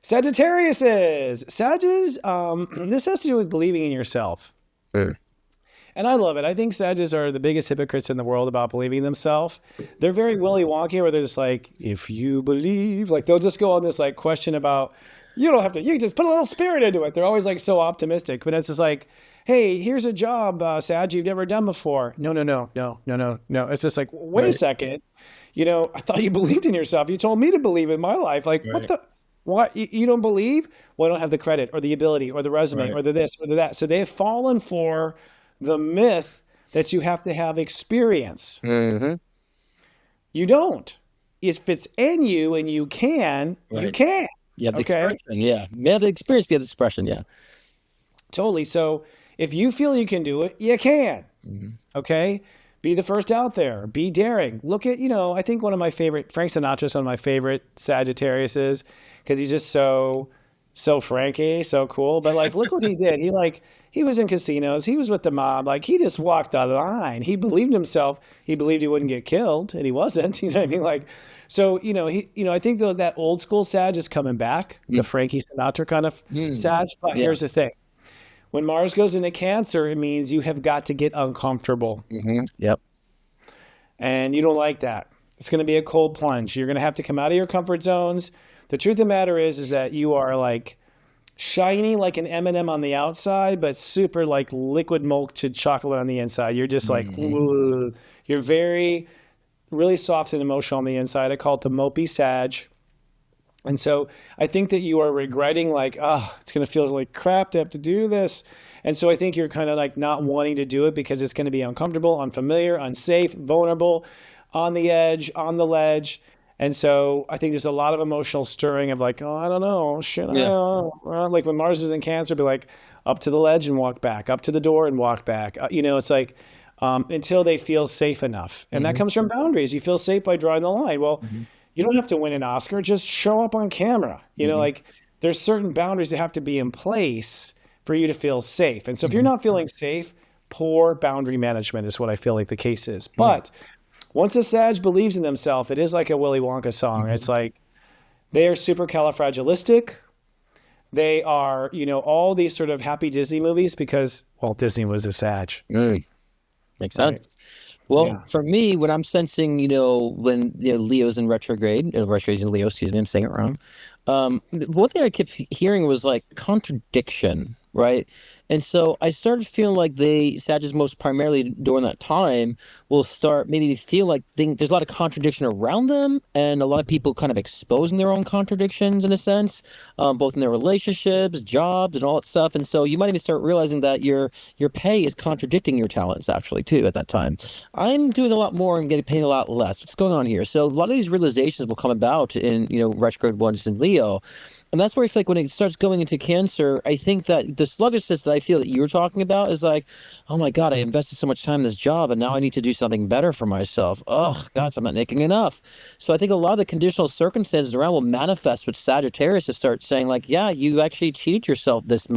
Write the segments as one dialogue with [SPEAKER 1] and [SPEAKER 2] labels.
[SPEAKER 1] Sagittarius is Sages. This has to do with believing in yourself.
[SPEAKER 2] Mm.
[SPEAKER 1] And I love it. I think Sages are the biggest hypocrites in the world about believing themselves. They're very Willy Wonka, where they're just like, if you believe, like they'll just go on this like question about, you don't have to, you can just put a little spirit into it. They're always like so optimistic, but it's just like, hey, here's a job, Sag, you've never done before. No, no, no, no, no, no, no. It's just like, wait a
[SPEAKER 2] Right.
[SPEAKER 1] second. I thought you believed in yourself. You told me to believe in my life. Like, what
[SPEAKER 2] Right.
[SPEAKER 1] the? What? You don't believe? Well, I don't have the credit or the ability or the resume
[SPEAKER 2] Right.
[SPEAKER 1] or the this or the that. So they have fallen for the myth that you have to have experience.
[SPEAKER 2] Mm-hmm.
[SPEAKER 1] You don't. If it's in you and you can, you
[SPEAKER 2] Right.
[SPEAKER 1] can.
[SPEAKER 2] You have the
[SPEAKER 1] Okay.
[SPEAKER 2] expression. Yeah. You have the experience. You have the expression. Yeah.
[SPEAKER 1] Totally. So if you feel you can do it, you can.
[SPEAKER 2] Mhm.
[SPEAKER 1] Okay. Be the first out there. Be daring. Look at, I think one of my favorite, Frank Sinatra's one of my favorite Sagittarius is because he's just so Frankie, so cool. But like, look what he did. He was in casinos. He was with the mob. Like he just walked the line. He believed himself. He believed he wouldn't get killed, and he wasn't. You know what I mean? Like, so I think that old school Sag is coming back, the
[SPEAKER 2] Mm.
[SPEAKER 1] Frankie Sinatra kind of
[SPEAKER 2] Mm.
[SPEAKER 1] Sag. But
[SPEAKER 2] Yeah.
[SPEAKER 1] here's the thing: when Mars goes into Cancer, it means you have got to get uncomfortable,
[SPEAKER 2] Mm-hmm. Yep.
[SPEAKER 1] and you don't like that. It's going to be a cold plunge. You're going to have to come out of your comfort zones. The truth of the matter is that you are like shiny like an M&M on the outside, but super like liquid melted chocolate on the inside. You're just like,
[SPEAKER 2] Mm-hmm.
[SPEAKER 1] "Ugh." You're very, really soft and emotional on the inside. I call it the mopey Sag. And so I think that you are regretting like, oh, it's going to feel like crap to have to do this. And so I think you're kind of like not wanting to do it because it's going to be uncomfortable, unfamiliar, unsafe, vulnerable, on the edge, on the ledge. And so I think there's a lot of emotional stirring of like, oh, I don't know, should I?
[SPEAKER 2] Yeah.
[SPEAKER 1] Like when Mars is in Cancer, be like up to the ledge and walk back, up to the door and walk back. It's like until they feel safe enough. And that
[SPEAKER 2] Mm-hmm.
[SPEAKER 1] comes from boundaries. You feel safe by drawing the line. Well,
[SPEAKER 2] Mm-hmm.
[SPEAKER 1] you don't have to win an Oscar, just show up on camera.
[SPEAKER 2] Mm-hmm.
[SPEAKER 1] Like there's certain boundaries that have to be in place for you to feel safe. And so if you're
[SPEAKER 2] Mm-hmm.
[SPEAKER 1] not feeling safe, poor boundary management is what I feel like the case is.
[SPEAKER 2] Yeah.
[SPEAKER 1] But once a Sag believes in themselves, it is like a Willy Wonka song.
[SPEAKER 2] Mm-hmm.
[SPEAKER 1] It's like they are supercalifragilistic. They are, all these sort of happy Disney movies because Walt Disney was a Sag,
[SPEAKER 2] Mm. Makes
[SPEAKER 1] right?
[SPEAKER 2] sense. Well,
[SPEAKER 1] Yeah.
[SPEAKER 2] for me, when I'm sensing, when Leo's in retrograde, retrograde's in Leo, excuse me, I'm saying it wrong. One thing I kept hearing was like contradiction, right? And so I started feeling like Sagittarius most primarily during that time will start maybe feel like there's a lot of contradiction around them, and a lot of people kind of exposing their own contradictions in a sense, both in their relationships, jobs, and all that stuff. And so you might even start realizing that your pay is contradicting your talents actually too at that time. I'm doing a lot more and getting paid a lot less. What's going on here? So a lot of these realizations will come about in retrograde ones in Leo. And that's where I feel like when it starts going into Cancer, I think that the sluggishness that I feel that you were talking about is like, oh my God, I invested so much time in this job and now I need to do something better for myself. Oh, God, I'm not making enough. So I think a lot of the conditional circumstances around will manifest with Sagittarius to start saying like, yeah, you actually cheated yourself this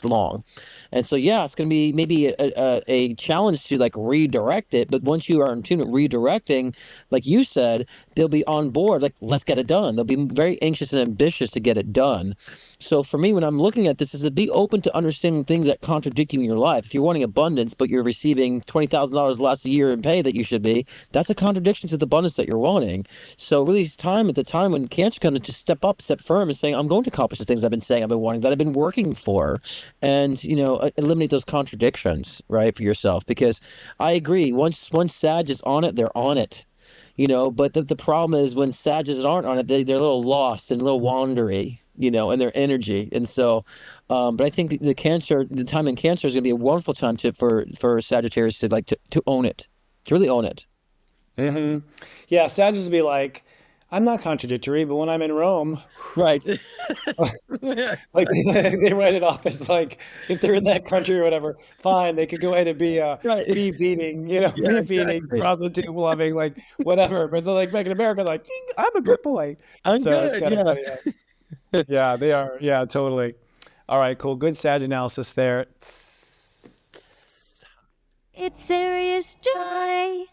[SPEAKER 2] long. And so, yeah, it's going to be maybe a challenge to like redirect it. But once you are in tune with redirecting, like you said, they'll be on board. Like, let's get it done. They'll be very anxious and ambitious to get it done. So for me, when I'm looking at this, is to be open to understanding things that contradict you in your life. If you're wanting abundance, but you're receiving $20,000 less a year in pay that you should be, that's a contradiction to the abundance that you're wanting. So really, it's time at the time when Cancer comes to step up, step firm, and saying, I'm going to accomplish the things I've been saying I've been wanting, that I've been working for, and eliminate those contradictions, right, for yourself. Because I agree, once Sag is on it, they're on it. But the problem is when Sages aren't on it, they're a little lost and a little wandery, in their energy. And so, but I think the time in Cancer is going to be a wonderful time for Sagittarius to own it, to really own it.
[SPEAKER 1] Mm-hmm. Yeah, Sag will be like, I'm not contradictory, but when I'm in Rome,
[SPEAKER 2] Right.
[SPEAKER 1] like they write it off as like if they're in that country or whatever, fine, they could go ahead and be
[SPEAKER 2] Right.
[SPEAKER 1] beef eating,
[SPEAKER 2] Yeah,
[SPEAKER 1] beef eating,
[SPEAKER 2] exactly.
[SPEAKER 1] prostitute loving, like whatever. But so like back in America, like I'm a good boy.
[SPEAKER 2] I'm
[SPEAKER 1] So it's
[SPEAKER 2] good.
[SPEAKER 1] kind of
[SPEAKER 2] Yeah.
[SPEAKER 1] funny. Yeah, they are. Yeah, totally. All right, cool. Good Sag analysis there.
[SPEAKER 3] It's Sirius Joy.